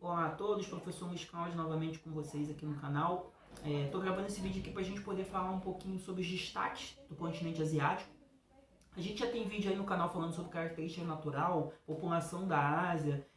Olá a todos, professor Luiz Cláudio novamente com vocês aqui no canal. Estou gravando esse vídeo aqui para a gente poder falar um pouquinho sobre os destaques do continente asiático. A gente já tem vídeo aí no canal falando sobre característica natural, população da Ásia,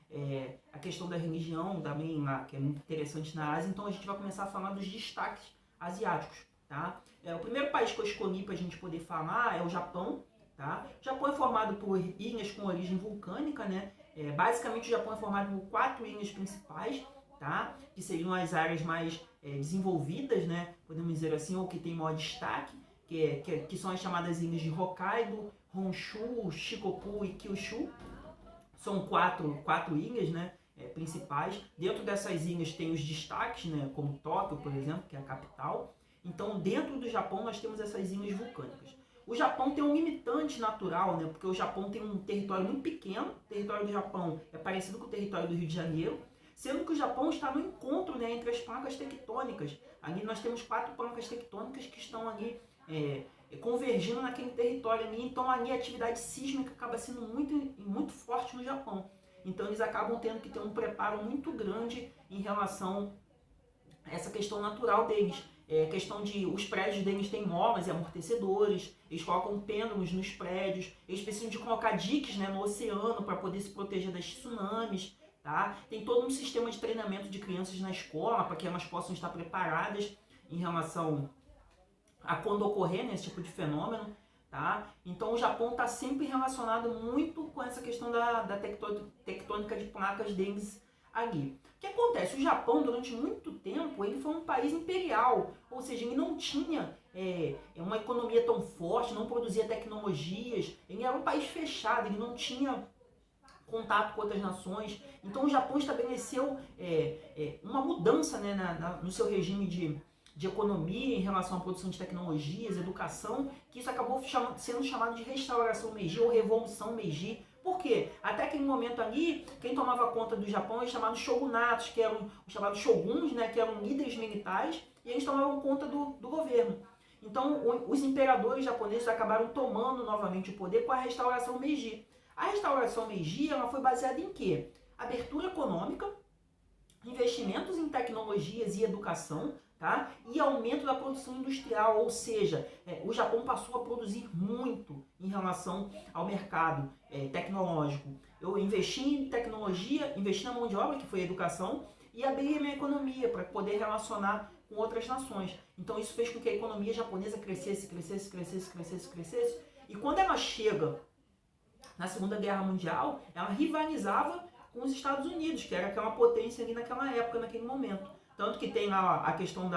a questão da religião também lá, que é muito interessante na Ásia. Então a gente vai começar a falar dos destaques asiáticos, tá? O primeiro país que eu escolhi para a gente poder falar é o Japão, tá? O Japão é formado por ilhas com origem vulcânica, né? Basicamente o Japão é formado por 4 ilhas principais, tá? Que seriam as áreas mais desenvolvidas, né? Podemos dizer assim, ou que tem maior destaque, que são as chamadas ilhas de Hokkaido, Honshu, Shikoku e Kyushu. São quatro ilhas, né? Principais. Dentro dessas ilhas tem os destaques, né? Como Tóquio, por exemplo, que é a capital. Então, dentro do Japão, nós temos essas ilhas vulcânicas. O Japão tem um limitante natural, né? Porque o Japão tem um território muito pequeno. O território do Japão é parecido com o território do Rio de Janeiro, sendo que o Japão está no encontro, né, entre as placas tectônicas. Ali nós temos 4 placas tectônicas que estão ali convergindo naquele território ali. Então ali a atividade sísmica acaba sendo muito forte no Japão. Então eles acabam tendo que ter um preparo muito grande em relação a essa questão natural deles. Questão de os prédios deles têm molas e amortecedores, eles colocam pêndulos nos prédios, eles precisam de colocar diques, né, no oceano para poder se proteger das tsunamis, tá? Tem todo um sistema de treinamento de crianças na escola para que elas possam estar preparadas em relação a quando ocorrer, né, esse tipo de fenômeno, tá? Então o Japão está sempre relacionado muito com essa questão da tectônica de placas deles ali. O que acontece? O Japão, durante muito tempo, ele foi um país imperial, ou seja, ele não tinha uma economia tão forte, não produzia tecnologias, ele era um país fechado, ele não tinha contato com outras nações. Então o Japão estabeleceu uma mudança, né, no seu regime de economia em relação à produção de tecnologias, educação, que isso acabou sendo chamado de restauração Meiji ou revolução Meiji. Por quê? Até aquele momento ali, quem tomava conta do Japão eram chamados shogunatos, que eram os chamados shoguns, né, que eram líderes militares, e eles tomavam conta do governo. Então, os imperadores japoneses acabaram tomando novamente o poder com a restauração Meiji. A restauração Meiji ela foi baseada em quê? Abertura econômica, investimentos em tecnologias e educação, tá? E aumento da produção industrial, ou seja, o Japão passou a produzir muito em relação ao mercado tecnológico. Eu investi em tecnologia, investi na mão de obra, que foi a educação, e abri a minha economia para poder relacionar com outras nações. Então isso fez com que a economia japonesa crescesse. E quando ela chega na Segunda Guerra Mundial, ela rivalizava com os Estados Unidos, que era aquela potência ali naquela época, naquele momento. Tanto que tem lá a questão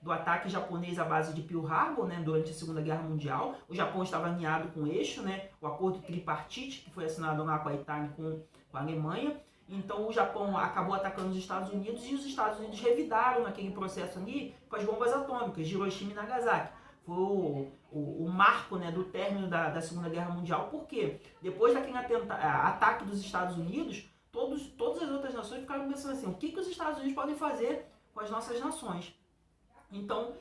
do ataque japonês à base de Pearl Harbor, né, durante a Segunda Guerra Mundial. O Japão estava alinhado com o eixo, né, o acordo tripartite, que foi assinado lá com a Itália e com a Alemanha. Então o Japão acabou atacando os Estados Unidos e os Estados Unidos revidaram naquele processo ali com as bombas atômicas, de Hiroshima e Nagasaki. Foi o marco, né, do término da Segunda Guerra Mundial. Por quê? Depois daquele ataque dos Estados Unidos, todas as outras nações ficaram pensando assim, o que os Estados Unidos podem fazer com as nossas nações? Então,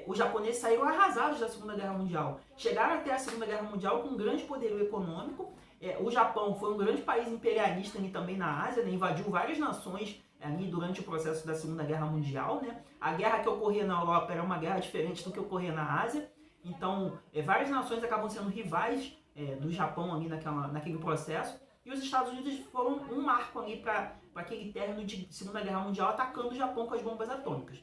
os japoneses saíram arrasados da Segunda Guerra Mundial. Chegaram até a Segunda Guerra Mundial com um grande poderio econômico. O Japão foi um grande país imperialista ali também na Ásia, né? Invadiu várias nações ali durante o processo da Segunda Guerra Mundial, né? A guerra que ocorria na Europa era uma guerra diferente do que ocorria na Ásia. Então, várias nações acabam sendo rivais do Japão ali naquele processo. E os Estados Unidos foram um marco ali para aquele término de Segunda Guerra Mundial, atacando o Japão com as bombas atômicas.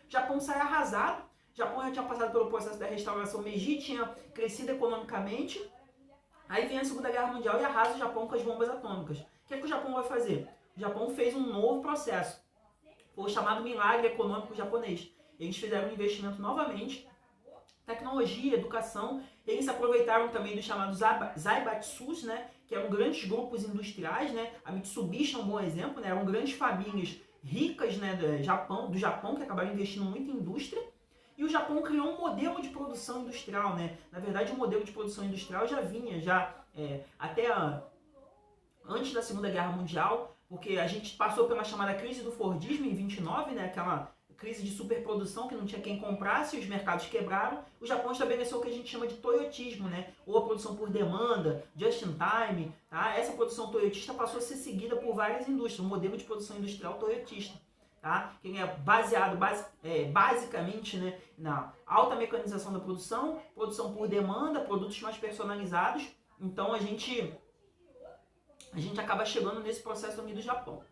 O Japão sai arrasado. O Japão já tinha passado pelo processo da restauração Meiji, tinha crescido economicamente. Aí vem a Segunda Guerra Mundial e arrasa o Japão com as bombas atômicas. O que o Japão vai fazer? O Japão fez um novo processo. Foi o chamado milagre econômico japonês. Eles fizeram um investimento novamente, tecnologia, educação. Eles se aproveitaram também dos chamados zaibatsus, né, que eram grandes grupos industriais, né? A Mitsubishi é um bom exemplo, né? Eram grandes famílias ricas, né, do Japão, que acabaram investindo muito em indústria. E o Japão criou um modelo de produção industrial, né? Na verdade, o modelo de produção industrial já vinha até antes da Segunda Guerra Mundial, porque a gente passou pela chamada crise do Fordismo em 29, né? crise de superprodução, que não tinha quem comprasse, os mercados quebraram. O Japão estabeleceu o que a gente chama de toyotismo, né? Ou a produção por demanda, just in time. Tá? Essa produção toyotista passou a ser seguida por várias indústrias, um modelo de produção industrial toyotista. Tá? Que é baseado basicamente, né, na alta mecanização da produção, produção por demanda, produtos mais personalizados. Então a gente acaba chegando nesse processo ali do Japão.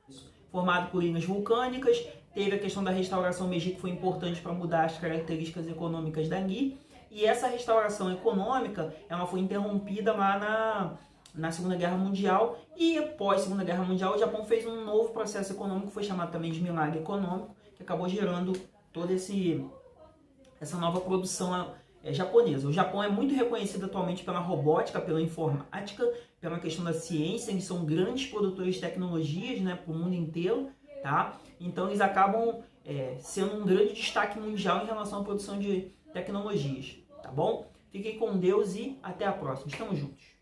Formado por ilhas vulcânicas, teve a questão da restauração Meiji, que foi importante para mudar as características econômicas dali. E essa restauração econômica, ela foi interrompida lá na Segunda Guerra Mundial, e após a Segunda Guerra Mundial o Japão fez um novo processo econômico, que foi chamado também de milagre econômico, que acabou gerando toda essa nova produção japonesa. O Japão é muito reconhecido atualmente pela robótica, pela informática, pela questão da ciência. Eles são grandes produtores de tecnologias, né, para o mundo inteiro, tá? Então eles acabam sendo um grande destaque mundial em relação à produção de tecnologias, tá bom? Fiquem com Deus e até a próxima. Estamos juntos.